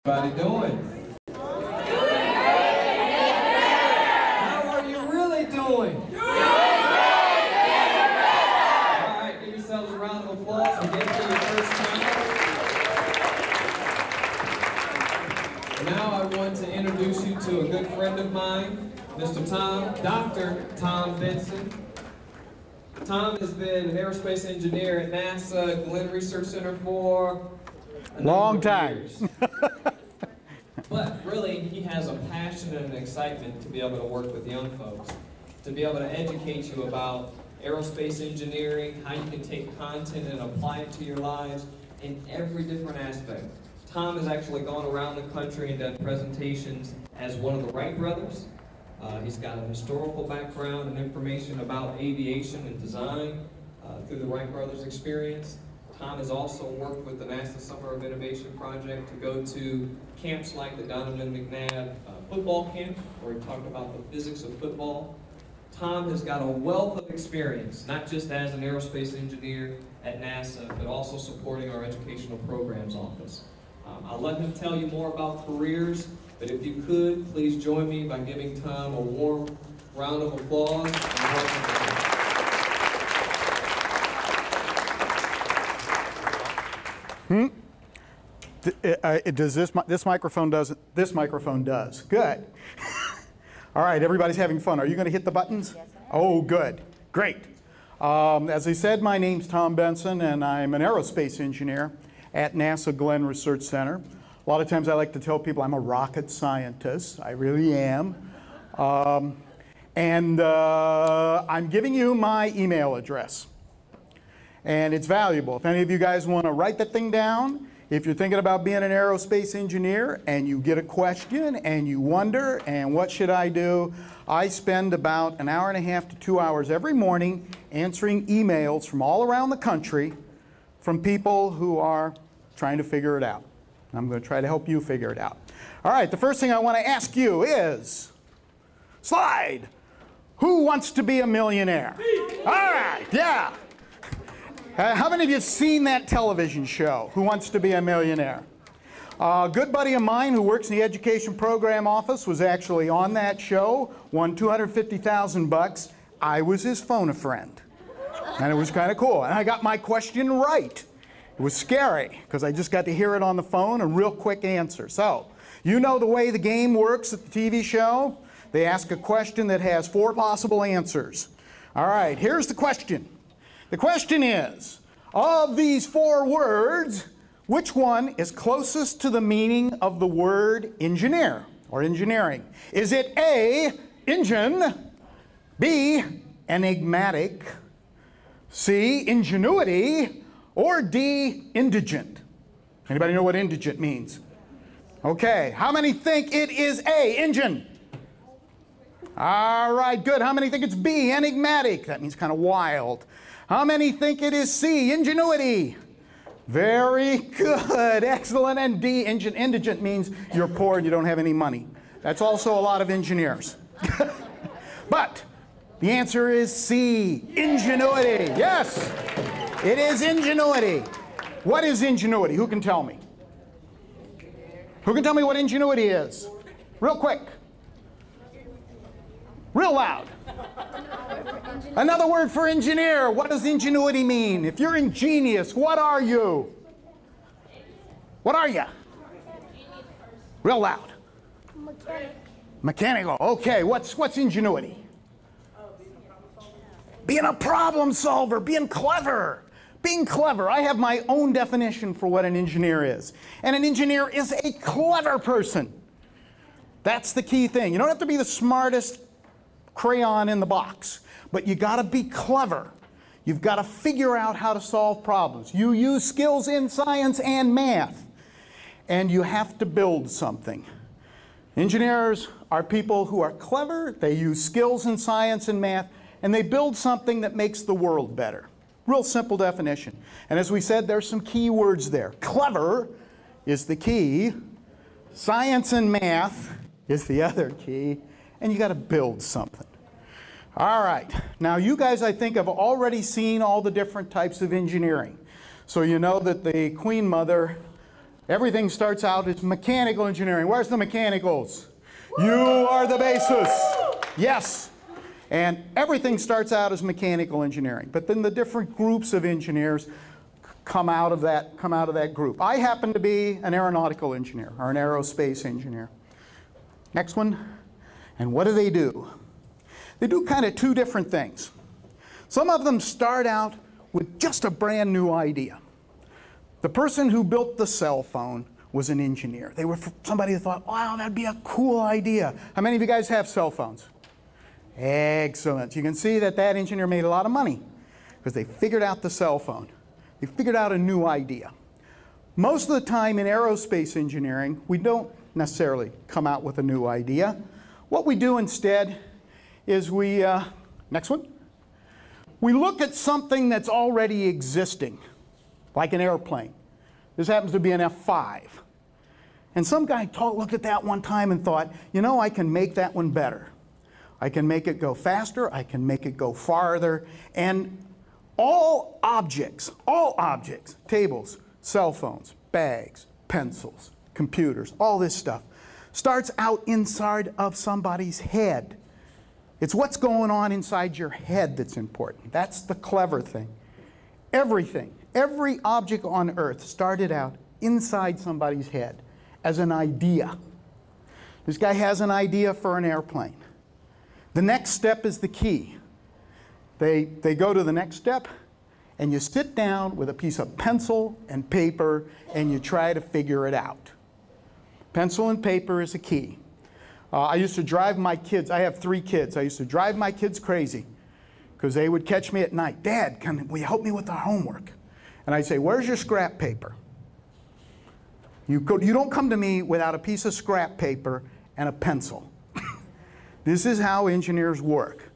Everybody doing? How are you really doing? Alright, give yourselves a round of applause and get to your first time. Now I want to introduce you to a good friend of mine, Mr. Dr. Tom Benson. Tom has been an aerospace engineer at NASA Glenn Research Center for a long time. But really, he has a passion and an excitement to be able to work with young folks, to be able to educate you about aerospace engineering, how you can take content and apply it to your lives in every different aspect. Tom has actually gone around the country and done presentations as one of the Wright brothers. He's got a historical background and information about aviation and design through the Wright brothers experience. Tom has also worked with the NASA Summer of Innovation Project to go to camps like the Donovan McNabb football camp, where he talked about the physics of football. Tom has got a wealth of experience, not just as an aerospace engineer at NASA, but also supporting our educational programs office. I'll let him tell you more about careers, but if you could, please join me by giving Tom a warm round of applause. Does this microphone does? This microphone does. Good. All right, everybody's having fun. Are you going to hit the buttons? Yes, I am. Oh, good. Great. As I said, my name's Tom Benson, and I'm an aerospace engineer at NASA Glenn Research Center. A lot of times I like to tell people I'm a rocket scientist. I really am. I'm giving you my email address. And it's valuable. If any of you guys want to write that thing down, if you're thinking about being an aerospace engineer and you get a question and you wonder, and what should I do? I spend about an hour and a half to 2 hours every morning answering emails from all around the country from people who are trying to figure it out. I'm going to try to help you figure it out. All right, the first thing I want to ask you is, slide, who wants to be a millionaire? All right, yeah. How many of you have seen that television show, Who Wants to Be a Millionaire? A good buddy of mine who works in the education program office was actually on that show, won $250,000. I was his phone-a-friend. And it was kind of cool. And I got my question right. It was scary, because I just got to hear it on the phone, a real quick answer. So, you know the way the game works at the TV show? They ask a question that has 4 possible answers. All right, here's the question. The question is, of these 4 words, which one is closest to the meaning of the word engineer or engineering? Is it A, engine, B, enigmatic, C, ingenuity, or D, indigent? Anybody know what indigent means? Okay, how many think it is A, engine? All right, good. How many think it's B, enigmatic? That means kind of wild. How many think it is C, ingenuity? Very good, excellent. And D, indigent means you're poor and you don't have any money. That's also a lot of engineers. But the answer is C, ingenuity. Yes, it is ingenuity. What is ingenuity? Who can tell me? Who can tell me what ingenuity is? Real quick. Real loud. Another word for engineer. What does ingenuity mean? If you're ingenious, what are you? What are you? Real loud. Mechanic. Mechanical. Okay, what's ingenuity? Being a problem solver, being clever. Being clever. I have my own definition for what an engineer is. And an engineer is a clever person. That's the key thing. You don't have to be the smartest crayon in the box, but you got to be clever. You've got to figure out how to solve problems. You use skills in science and math, and you have to build something. Engineers are people who are clever, they use skills in science and math, and they build something that makes the world better. Real simple definition. And as we said, there's some key words there. Clever is the key, science and math is the other key, and you got to build something. All right, now you guys, I think, have already seen all the different types of engineering. So you know that the Queen Mother Everything starts out as mechanical engineering. Where's the mechanicals? You are the basis. Yes. And everything starts out as mechanical engineering. But then the different groups of engineers come out of that group. I happen to be an aeronautical engineer or an aerospace engineer. Next one. And what do? They do kind of two different things. Some of them start out with just a brand new idea. The person who built the cell phone was an engineer. They were somebody who thought, wow, that'd be a cool idea. How many of you guys have cell phones? Excellent. You can see that engineer made a lot of money because they figured out the cell phone. They figured out a new idea. Most of the time in aerospace engineering, we don't necessarily come out with a new idea. What we do instead is next one. We look at something that's already existing, like an airplane. This happens to be an F-5. And some guy looked at that one time and thought, you know, I can make that one better. I can make it go faster, I can make it go farther, and all objects, tables, cell phones, bags, pencils, computers, all this stuff, starts out inside of somebody's head. It's what's going on inside your head that's important. That's the clever thing. Everything, every object on Earth started out inside somebody's head as an idea. This guy has an idea for an airplane. The next step is the key. They go to the next step, and you sit down with a piece of pencil and paper, and you try to figure it out. Pencil and paper is a key. I used to drive my kids. I have 3 kids. I used to drive my kids crazy because they would catch me at night. Dad, will you help me with our homework? And I'd say, where's your scrap paper? You don't come to me without a piece of scrap paper and a pencil. This is how engineers work.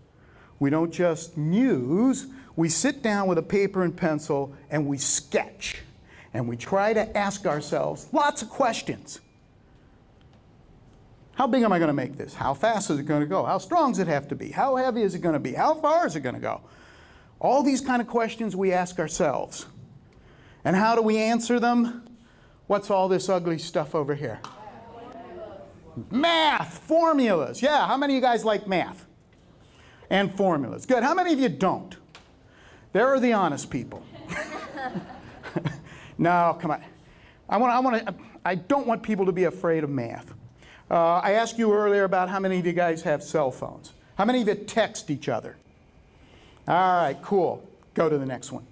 We don't just muse. We sit down with a paper and pencil and we sketch. And we try to ask ourselves lots of questions. How big am I going to make this? How fast is it going to go? How strong does it have to be? How heavy is it going to be? How far is it going to go? All these kind of questions we ask ourselves. And how do we answer them? What's all this ugly stuff over here? Math, formulas. Yeah, how many of you guys like math? And formulas. Good. How many of you don't? There are the honest people. No, come on. I don't want people to be afraid of math. I asked you earlier about how many of you guys have cell phones. How many of you text each other? All right, cool. Go to the next one.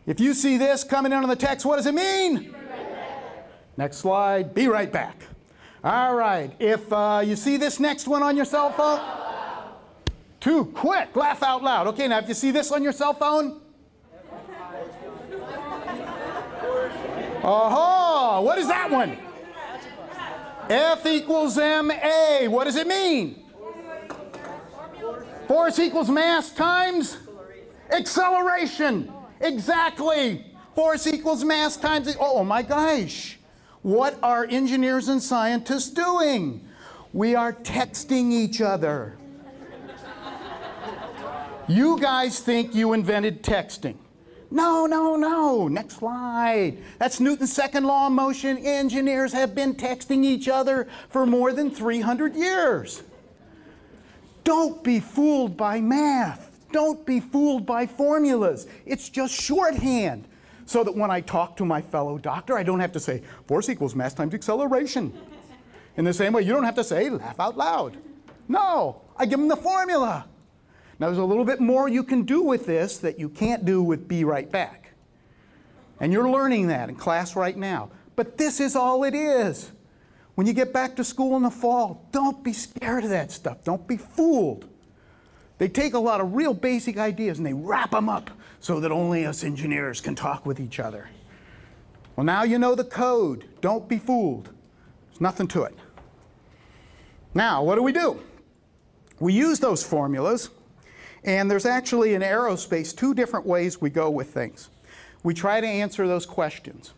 If you see this coming in on the text, what does it mean? Be right back. Next slide. Be right back. All right. If you see this next one on your cell phone, too quick. Laugh out loud. Okay, now if you see this on your cell phone, oh, what is that one? F equals ma. What does it mean? Force equals mass times acceleration. Exactly. Force equals mass times. Oh my gosh. What are engineers and scientists doing? We are texting each other. You guys think you invented texting. No, no, no. Next slide. That's Newton's second law of motion. Engineers have been texting each other for more than 300 years. Don't be fooled by math. Don't be fooled by formulas. It's just shorthand. So that when I talk to my fellow doctor, I don't have to say, force equals mass times acceleration. In the same way, you don't have to say, laugh out loud. No, I give them the formula. Now, there's a little bit more you can do with this that you can't do with be right back. And you're learning that in class right now. But this is all it is. When you get back to school in the fall, don't be scared of that stuff. Don't be fooled. They take a lot of real basic ideas and they wrap them up so that only us engineers can talk with each other. Well, now you know the code. Don't be fooled. There's nothing to it. Now, what do? We use those formulas. And there's actually in aerospace 2 different ways we go with things. We try to answer those questions.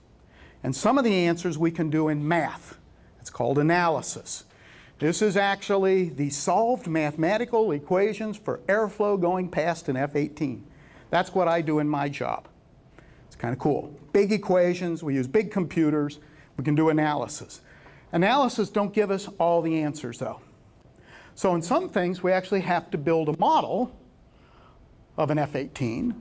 And some of the answers we can do in math. It's called analysis. This is actually the solved mathematical equations for airflow going past an F-18. That's what I do in my job. It's kind of cool. Big equations, we use big computers. We can do analysis. Analysis don't give us all the answers, though. So in some things, we actually have to build a model of an F-18,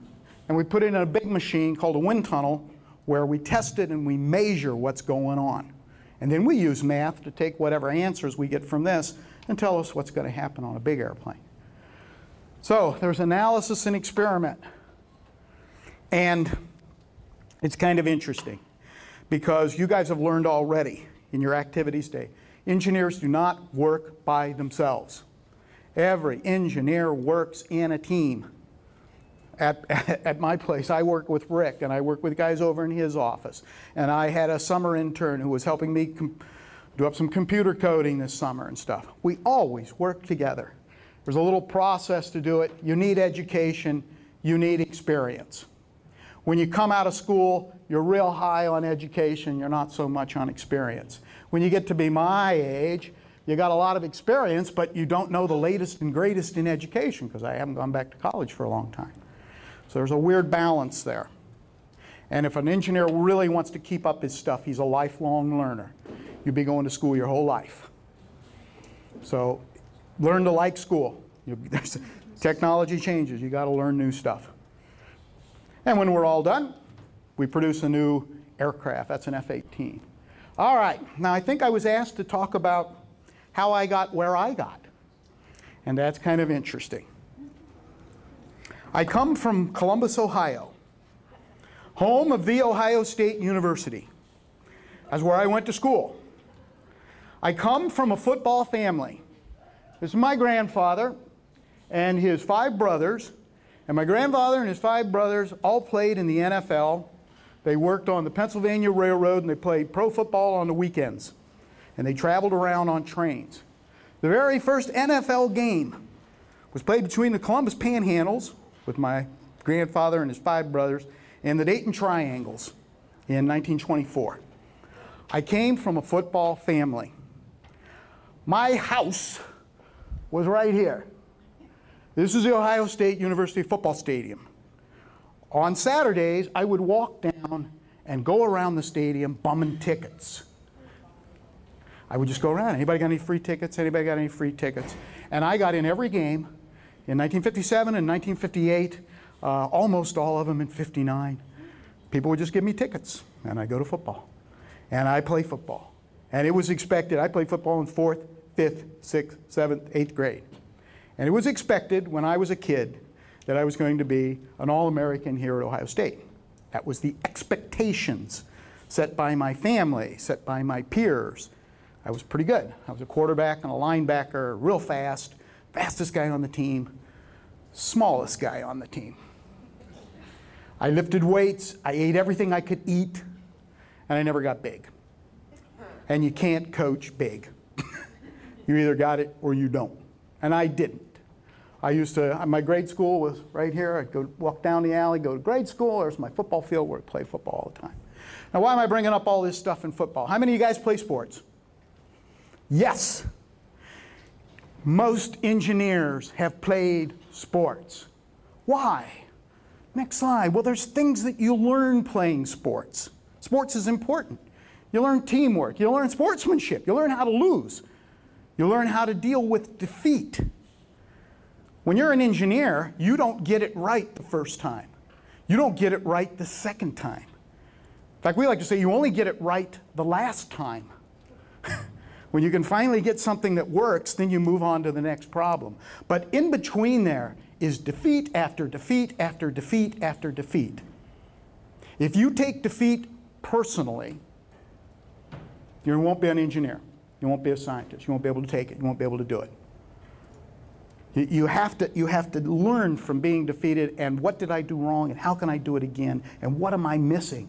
and we put it in a big machine called a wind tunnel where we test it and we measure what's going on. And then we use math to take whatever answers we get from this and tell us what's going to happen on a big airplane. So there's analysis and experiment. And it's kind of interesting because you guys have learned already in your activities day, engineers do not work by themselves. Every engineer works in a team. At my place, I work with Rick, and I work with guys over in his office. And I had a summer intern who was helping me do up some computer coding this summer and stuff. We always work together. There's a little process to do it. You need education. You need experience. When you come out of school, you're real high on education. You're not so much on experience. When you get to be my age, you got a lot of experience, but you don't know the latest and greatest in education because I haven't gone back to college for a long time. So there's a weird balance there. And if an engineer really wants to keep up his stuff, he's a lifelong learner. You'll be going to school your whole life. So learn to like school. Technology changes. You got to learn new stuff. And when we're all done, we produce a new aircraft. That's an F-18. All right. Now, I think I was asked to talk about how I got where I got. And that's kind of interesting. I come from Columbus, Ohio, home of The Ohio State University. That's where I went to school. I come from a football family. This is my grandfather and his 5 brothers. And my grandfather and his 5 brothers all played in the NFL. They worked on the Pennsylvania Railroad and they played pro football on the weekends. And they traveled around on trains. The very first NFL game was played between the Columbus Panhandles with my grandfather and his 5 brothers and the Dayton Triangles in 1924. I came from a football family. My house was right here. This is the Ohio State University football stadium. On Saturdays, I would walk down and go around the stadium bumming tickets. I would just go around. Anybody got any free tickets? Anybody got any free tickets? And I got in every game in 1957 and 1958, almost all of them in 59. People would just give me tickets, and I'd go to football. And I play football. And it was expected. I played football in 4th, 5th, 6th, 7th, 8th grade. And it was expected when I was a kid that I was going to be an All-American here at Ohio State. That was the expectations set by my family, set by my peers. I was pretty good. I was a quarterback and a linebacker, real fast, fastest guy on the team, smallest guy on the team. I lifted weights, I ate everything I could eat, and I never got big. And you can't coach big. You either got it or you don't. And I didn't. I used to, my grade school was right here. I'd go walk down the alley, go to grade school. There's my football field where I play football all the time. Now, why am I bringing up all this stuff in football? How many of you guys play sports? Yes. Most engineers have played sports. Why? Next slide. Well, there's things that you learn playing sports. Sports is important. You learn teamwork. You learn sportsmanship. You learn how to lose. You learn how to deal with defeat. When you're an engineer, you don't get it right the first time. You don't get it right the second time. In fact, we like to say you only get it right the last time. When you can finally get something that works, then you move on to the next problem. But in between there is defeat after defeat after defeat after defeat. If you take defeat personally, you won't be an engineer. You won't be a scientist. You won't be able to take it. You won't be able to do it. You have to learn from being defeated and what did I do wrong and how can I do it again and what am I missing?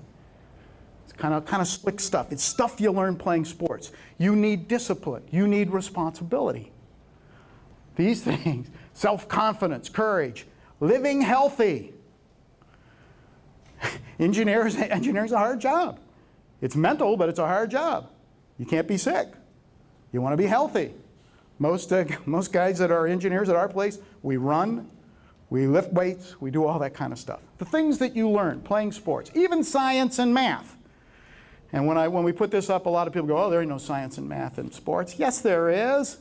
It's kind of slick stuff. It's stuff you learn playing sports. You need discipline. You need responsibility. These things, self-confidence, courage, living healthy. Engineers a hard job. It's mental, but it's a hard job. You can't be sick. You want to be healthy. Most guys that are engineers at our place, we run, we lift weights, we do all that kind of stuff. The things that you learn playing sports, even science and math. And when we put this up, a lot of people go, oh, there ain't no science and math in sports. Yes, there is.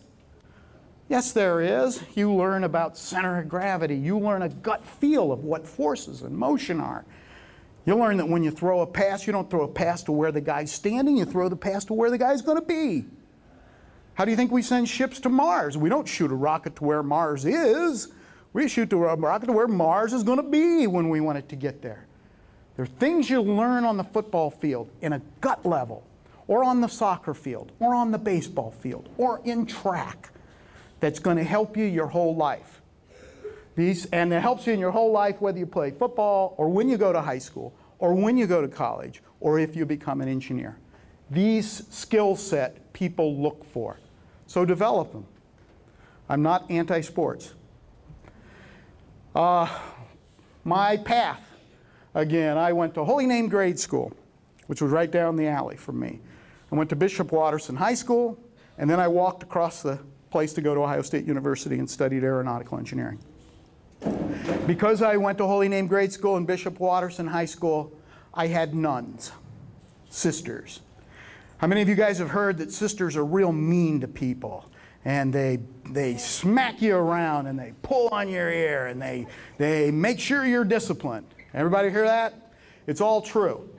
Yes, there is. You learn about center of gravity. You learn a gut feel of what forces and motion are. You learn that when you throw a pass, you don't throw a pass to where the guy's standing, you throw the pass to where the guy's going to be. How do you think we send ships to Mars? We don't shoot a rocket to where Mars is. We shoot a rocket to where Mars is going to be when we want it to get there. There are things you learn on the football field in a gut level, or on the soccer field, or on the baseball field, or in track that's going to help you your whole life. And it helps you in your whole life whether you play football, or when you go to high school, or when you go to college, or if you become an engineer. These skill set people look for. So develop them. I'm not anti-sports. My path. Again, I went to Holy Name Grade School, which was right down the alley from me. I went to Bishop Watterson High School, and then I walked across the place to go to Ohio State University and studied aeronautical engineering. Because I went to Holy Name Grade School and Bishop Watterson High School, I had nuns, sisters. How many of you guys have heard that sisters are real mean to people? And they smack you around, and they pull on your ear, and they make sure you're disciplined. Everybody hear that? It's all true.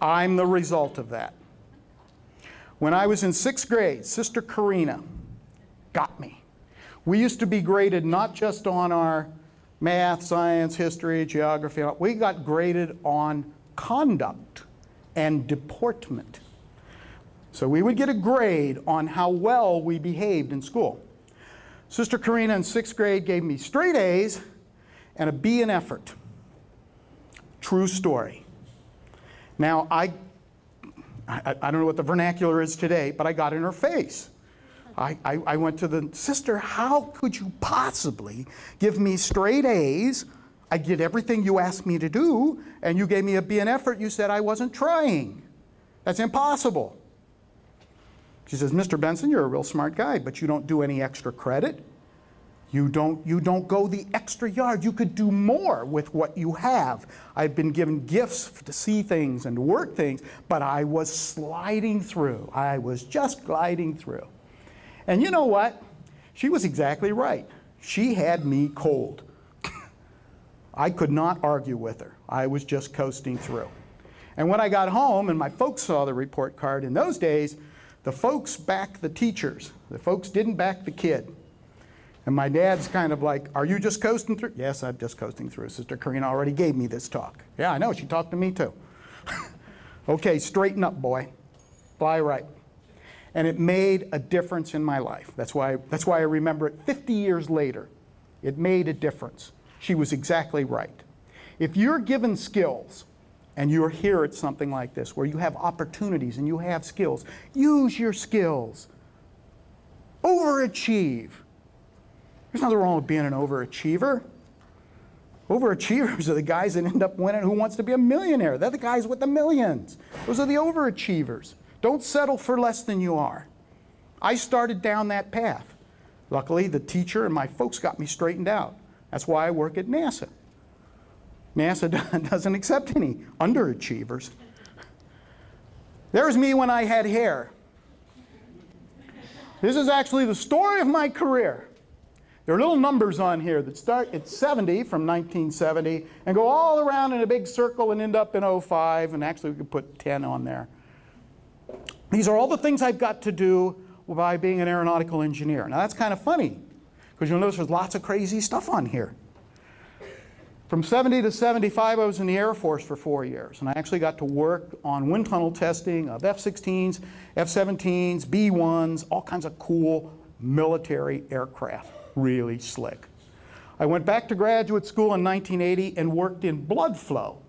I'm the result of that. When I was in 6th grade, Sister Karina got me. We used to be graded not just on our math, science, history, geography. We got graded on conduct and deportment. So we would get a grade on how well we behaved in school. Sister Karina in 6th grade gave me straight A's and a B in effort. True story. Now, I don't know what the vernacular is today, but I got in her face. I went to the sister, how could you possibly give me straight A's? I did everything you asked me to do, and you gave me a B in effort. You said I wasn't trying. That's impossible. She says, Mr. Benson, you're a real smart guy, but you don't do any extra credit. You don't go the extra yard. You could do more with what you have. I've been given gifts to see things and to work things, but I was sliding through. I was just gliding through. And you know what? She was exactly right. She had me cold. I could not argue with her. I was just coasting through. And when I got home and my folks saw the report card, in those days, the folks backed the teachers. The folks didn't back the kid. And my dad's kind of like, are you just coasting through? Yes, I'm just coasting through. Sister Karina already gave me this talk. Yeah, I know, she talked to me too. Okay, straighten up, boy. Fly right. And it made a difference in my life. That's why I remember it 50 years later. It made a difference. She was exactly right. If you're given skills, and you're here at something like this, where you have opportunities and you have skills, use your skills. Overachieve. There's nothing wrong with being an overachiever. Overachievers are the guys that end up winning. Who wants to be a millionaire? They're the guys with the millions. Those are the overachievers. Don't settle for less than you are. I started down that path. Luckily, the teacher and my folks got me straightened out. That's why I work at NASA. NASA doesn't accept any underachievers. There's me when I had hair. This is actually the story of my career. There are little numbers on here that start at 70 from 1970 and go all around in a big circle and end up in 05, and actually we could put 10 on there. These are all the things I've got to do by being an aeronautical engineer. Now that's kind of funny, because you'll notice there's lots of crazy stuff on here. From 70 to 75, I was in the Air Force for 4 years, and I actually got to work on wind tunnel testing of F-16s, F-17s, B-1s, all kinds of cool military aircraft. Really slick. I went back to graduate school in 1980 and worked in blood flow.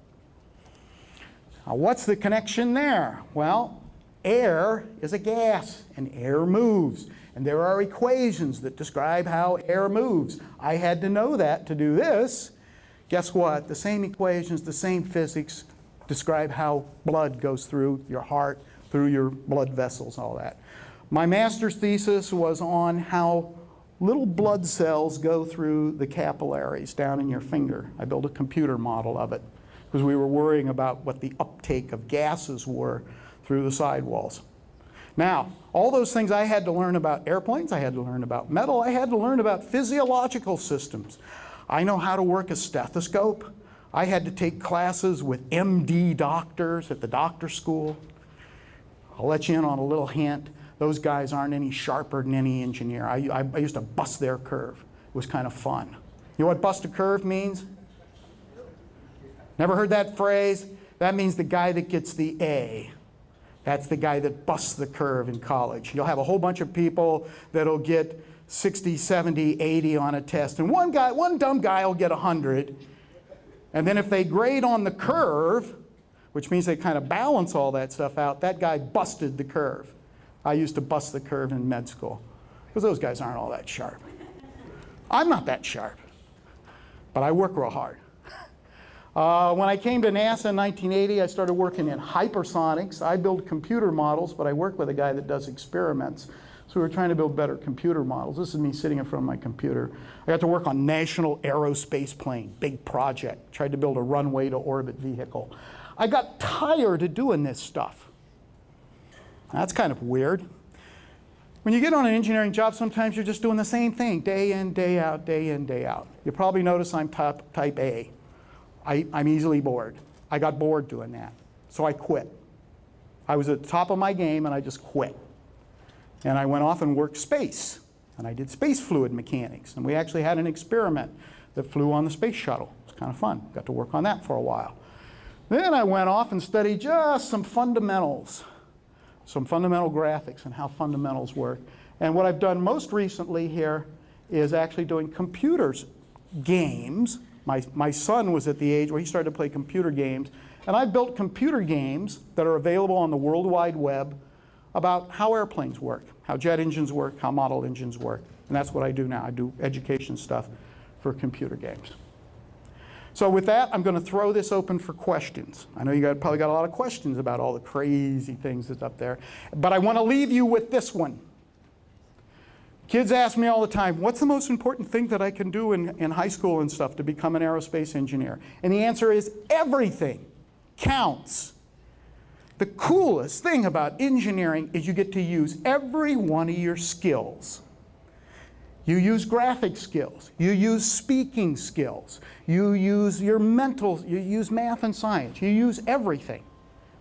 Now, what's the connection there? Well, air is a gas, and air moves. And there are equations that describe how air moves. I had to know that to do this. Guess what? The same equations, the same physics describe how blood goes through your heart, through your blood vessels, all that. My master's thesis was on how little blood cells go through the capillaries down in your finger. I built a computer model of it. It because we were worrying about what the uptake of gases were through the sidewalls. Now, all those things I had to learn about airplanes, I had to learn about metal, I had to learn about physiological systems. I know how to work a stethoscope. I had to take classes with MD doctors at the doctor school. I'll let you in on a little hint. Those guys aren't any sharper than any engineer. I used to bust their curve. It was kind of fun. You know what bust a curve means? Never heard that phrase? That means the guy that gets the A. That's the guy that busts the curve in college. You'll have a whole bunch of people that'll get 60, 70, 80 on a test. And one dumb guy will get 100. And then if they grade on the curve, which means they kind of balance all that stuff out, that guy busted the curve. I used to bust the curve in med school because those guys aren't all that sharp. I'm not that sharp, but I work real hard. When I came to NASA in 1980, I started working in hypersonics. I build computer models, but I work with a guy that does experiments. So we were trying to build better computer models. This is me sitting in front of my computer. I got to work on National Aerospace Plane, big project. Tried to build a runway to orbit vehicle. I got tired of doing this stuff. That's kind of weird. When you get on an engineering job, sometimes you're just doing the same thing, day in, day out, day in, day out. You probably notice I'm type A. I'm easily bored. I got bored doing that, so I quit. I was at the top of my game, and I just quit. And I went off and worked space, and I did space fluid mechanics. And we actually had an experiment that flew on the space shuttle. It was kind of fun. Got to work on that for a while. Then I went off and studied just some fundamentals, some fundamental graphics and how fundamentals work. And what I've done most recently here is actually doing computers games. My son was at the age where he started to play computer games, and I built computer games that are available on the World Wide Web about how airplanes work, how jet engines work, how model engines work. And that's what I do now. I do education stuff for computer games. So with that, I'm going to throw this open for questions. I know you probably got a lot of questions about all the crazy things that's up there, but I want to leave you with this one. Kids ask me all the time, what's the most important thing that I can do in high school and stuff to become an aerospace engineer? And the answer is everything counts. The coolest thing about engineering is you get to use every one of your skills. You use graphic skills, you use speaking skills, you use your mental, you use math and science, you use everything.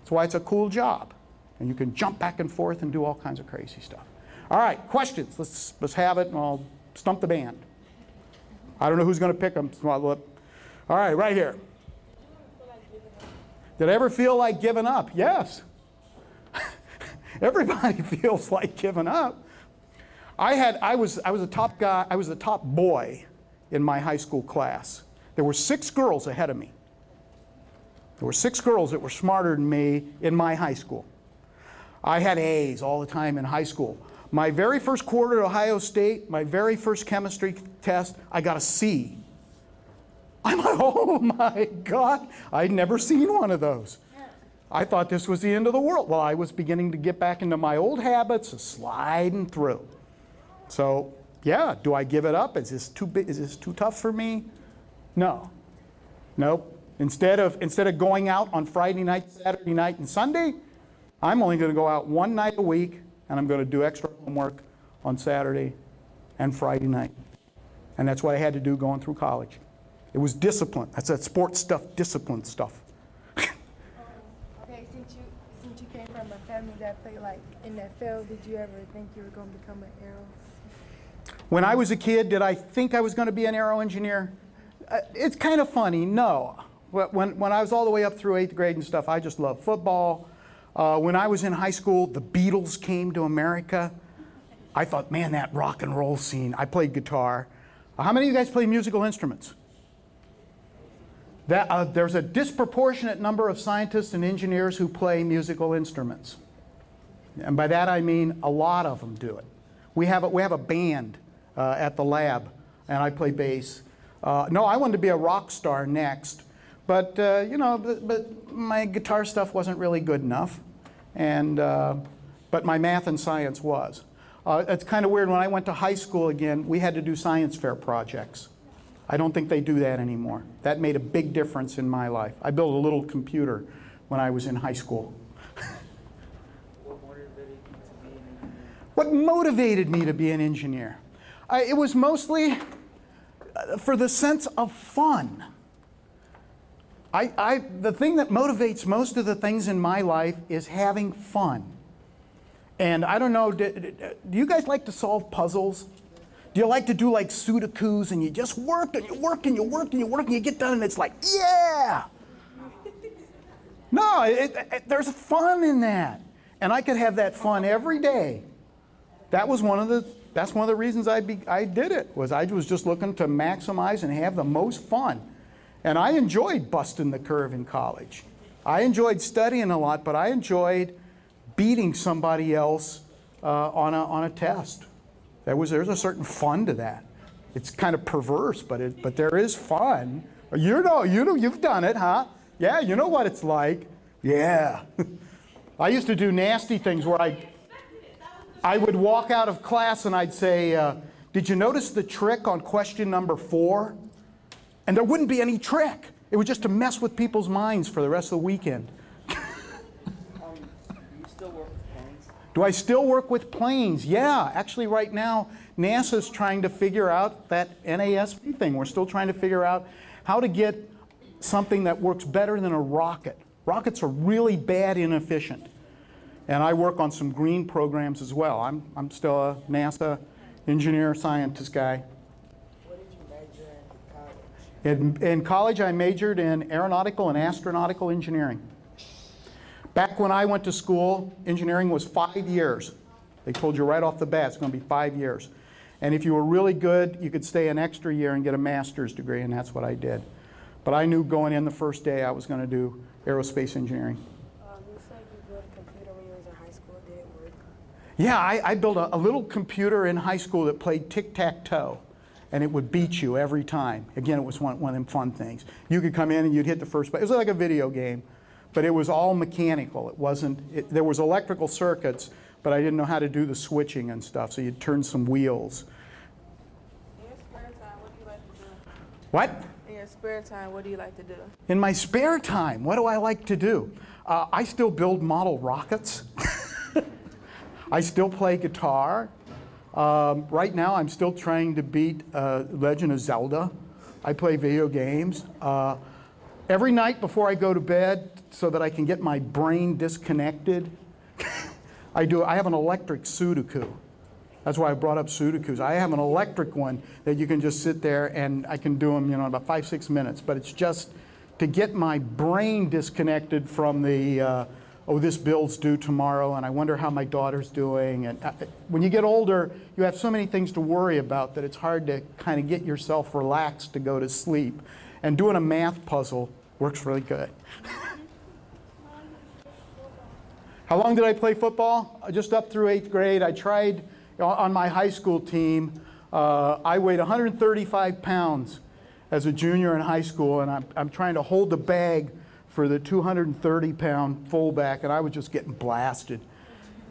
That's why it's a cool job. And you can jump back and forth and do all kinds of crazy stuff. All right, questions. Let's have it, and I'll stump the band. I don't know who's going to pick them. All right, right here. Did I ever feel like giving up? Yes. Everybody feels like giving up. I was a top guy. I was the top boy in my high school class. There were 6 girls ahead of me. There were 6 girls that were smarter than me in my high school. I had A's all the time in high school. My very first quarter at Ohio State, my very first chemistry test, I got a C. I'm like, oh my God, I'd never seen one of those. I thought this was the end of the world. Well, I was beginning to get back into my old habits of sliding through. So, yeah, do I give it up? Is this too tough for me? No. Nope. Instead of going out on Friday night, Saturday night, and Sunday, I'm only going to go out one night a week, and I'm going to do extra homework on Saturday and Friday night. And that's what I had to do going through college. It was discipline. That's that sports stuff, discipline stuff. Okay, since you came from a family that played like in that field, did you ever think you were going to become an aero? When I was a kid, did I think I was going to be an aero engineer? It's kind of funny, no. When I was all the way up through 8th grade and stuff, I just loved football. When I was in high school, the Beatles came to America. I thought, man, that rock and roll scene. I played guitar. How many of you guys play musical instruments? There's a disproportionate number of scientists and engineers who play musical instruments. And by that I mean a lot of them do it. We have a band at the lab, and I play bass. No, I wanted to be a rock star next, but you know, but my guitar stuff wasn't really good enough, and but my math and science was. It's kind of weird. When I went to high school again, we had to do science fair projects. I don't think they do that anymore. That made a big difference in my life. I built a little computer when I was in high school. What motivated me to be an engineer? It was mostly for the sense of fun. The thing that motivates most of the things in my life is having fun. And I don't know, do you guys like to solve puzzles? Do you like to do like Sudokus and you just work and you work and you work and you work and you get done and it's like, yeah! No, there's fun in that. And I could have that fun every day. That's one of the reasons I did it, was I was just looking to maximize and have the most fun. And I enjoyed busting the curve in college. I enjoyed studying a lot, but I enjoyed beating somebody else on a test. There's a certain fun to that. It's kind of perverse, but there is fun. You've done it, huh? Yeah, you know what it's like. Yeah. I used to do nasty things where I would walk out of class and I'd say, did you notice the trick on question number 4? And there wouldn't be any trick. It was just to mess with people's minds for the rest of the weekend. Do you still work with planes? Do I still work with planes? Yeah, actually right now, NASA's trying to figure out that NASB thing. We're still trying to figure out how to get something that works better than a rocket. Rockets are really bad inefficient. And I work on some green programs as well. I'm still a NASA engineer, scientist guy. What did you major in college? In college, I majored in aeronautical and astronautical engineering. Back when I went to school, engineering was 5 years. They told you right off the bat it's going to be 5 years. And if you were really good, you could stay an extra year and get a master's degree, and that's what I did. But I knew going in the first day I was going to do aerospace engineering. You said you built a computer when you was in high school. Did it work? Yeah, I built a little computer in high school that played tic-tac-toe, and it would beat you every time. Again, it was one of them fun things. You could come in and you'd hit the first button. It was like a video game, but it was all mechanical. It wasn't, there was electrical circuits, but I didn't know how to do the switching and stuff, so you'd turn some wheels. In your spare time, what do you like to do? What? In your spare time, what do you like to do? In my spare time, what do I like to do? I still build model rockets. I still play guitar. Right now, I'm still trying to beat Legend of Zelda. I play video games. Every night before I go to bed, so that I can get my brain disconnected, I have an electric Sudoku. That's why I brought up Sudokus. I have an electric one that you can just sit there and I can do them, in about 5-6 minutes. But it's just to get my brain disconnected from the, oh, this bill's due tomorrow, and I wonder how my daughter's doing. And when you get older, you have so many things to worry about that it's hard to kind of get yourself relaxed to go to sleep. And doing a math puzzle works really good. How long did I play football? Just up through 8th grade. I tried on my high school team. I weighed 135 pounds as a junior in high school, and I'm trying to hold the bag for the 230-pound fullback, and I was just getting blasted.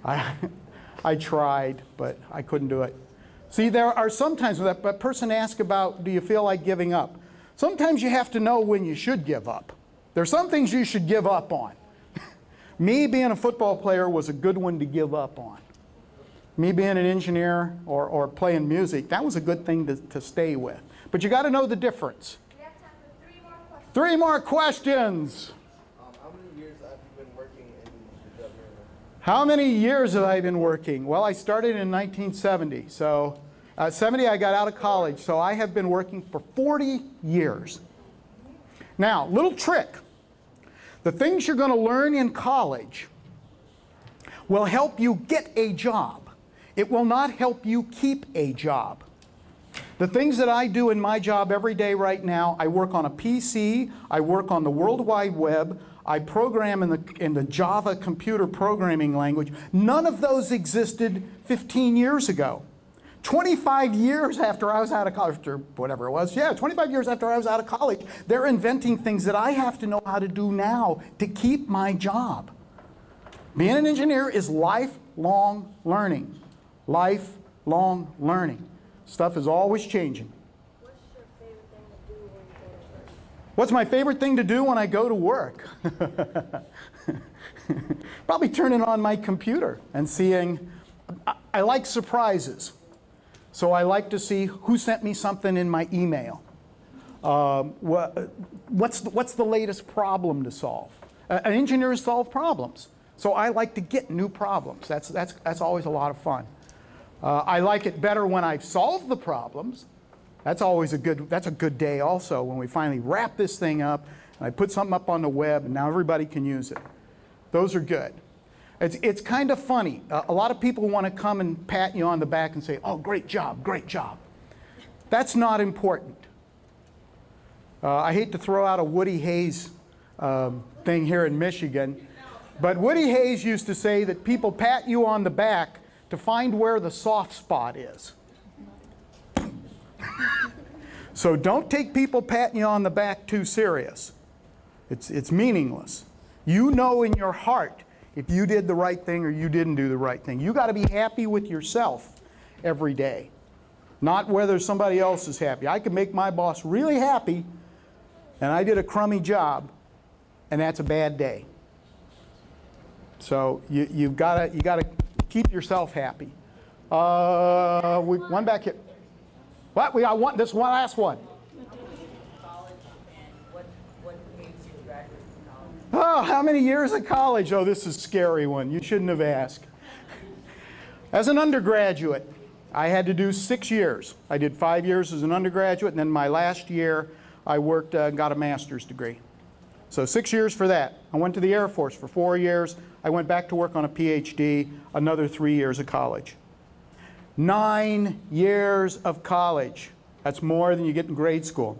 I tried, but I couldn't do it. See, there are sometimes when that person asks about, do you feel like giving up? Sometimes you have to know when you should give up. There are some things you should give up on. Me being a football player was a good one to give up on. Me being an engineer or playing music, that was a good thing to stay with. But you got to know the difference. We have time for 3 more questions. 3 more questions. How many years have you been working in the job you're in? How many years have I been working? Well, I started in 1970. So 70, I got out of college. So I have been working for 40 years. Now, little trick. The things you're going to learn in college will help you get a job. It will not help you keep a job. The things that I do in my job every day right now, I work on a PC, I work on the World Wide Web, I program in the Java computer programming language. None of those existed 15 years ago. 25 years after I was out of college, or whatever it was, 25 years after I was out of college, they're inventing things that I have to know how to do now to keep my job. Being an engineer is lifelong learning. Lifelong learning. Stuff is always changing. What's your favorite thing What's my favorite thing to do when I go to work? Probably turning on my computer and seeing, I like surprises. So I like to see who sent me something in my email. What's the latest problem to solve? An engineer solve problems. So I like to get new problems. That's always a lot of fun. I like it better when I've solved the problems. That's a good day also, when we finally wrap this thing up and I put something up on the web and now everybody can use it. Those are good. It's kind of funny. A lot of people want to come and pat you on the back and say, oh, great job, great job. That's not important. I hate to throw out a Woody Hayes thing here in Michigan, but Woody Hayes used to say that people pat you on the back to find where the soft spot is. So don't take people patting you on the back too serious. It's meaningless. You know in your heart if you did the right thing or you didn't do the right thing. You got to be happy with yourself every day, not whether somebody else is happy. I can make my boss really happy and I did a crummy job, and that's a bad day. So you've got to keep yourself happy. One back here. What? We got one. This one last one. Oh, how many years of college? Oh, this is a scary one. You shouldn't have asked. As an undergraduate, I had to do 6 years. I did 5 years as an undergraduate, and then my last year, I worked and got a master's degree. So 6 years for that. I went to the Air Force for 4 years. I went back to work on a PhD, another 3 years of college. 9 years of college. That's more than you get in grade school.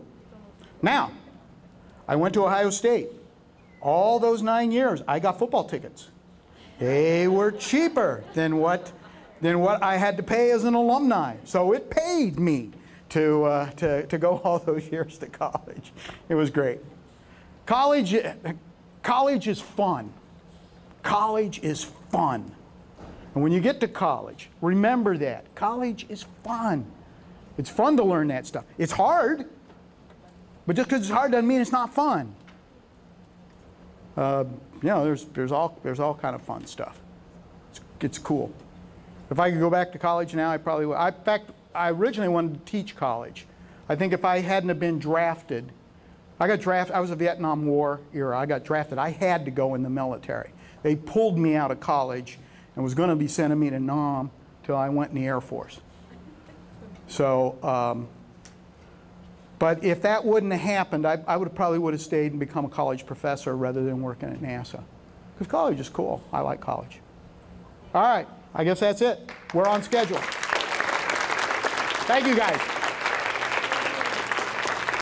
Now, I went to Ohio State. All those 9 years, I got football tickets. They were cheaper than what I had to pay as an alumni. So it paid me to go all those years to college. It was great. College is fun. College is fun. And when you get to college, remember that. College is fun. It's fun to learn that stuff. It's hard, but just because it's hard doesn't mean it's not fun. You know, there's all kind of fun stuff. It's cool. If I could go back to college now, I probably would. In fact, I originally wanted to teach college. I think if I hadn't have been drafted, I was a Vietnam War era. I got drafted. I had to go in the military. They pulled me out of college and was going to be sending me to Nam till I went in the Air Force. So, but if that wouldn't have happened, I probably would have stayed and become a college professor rather than working at NASA. Because college is cool. I like college. All right, I guess that's it. We're on schedule. Thank you, guys.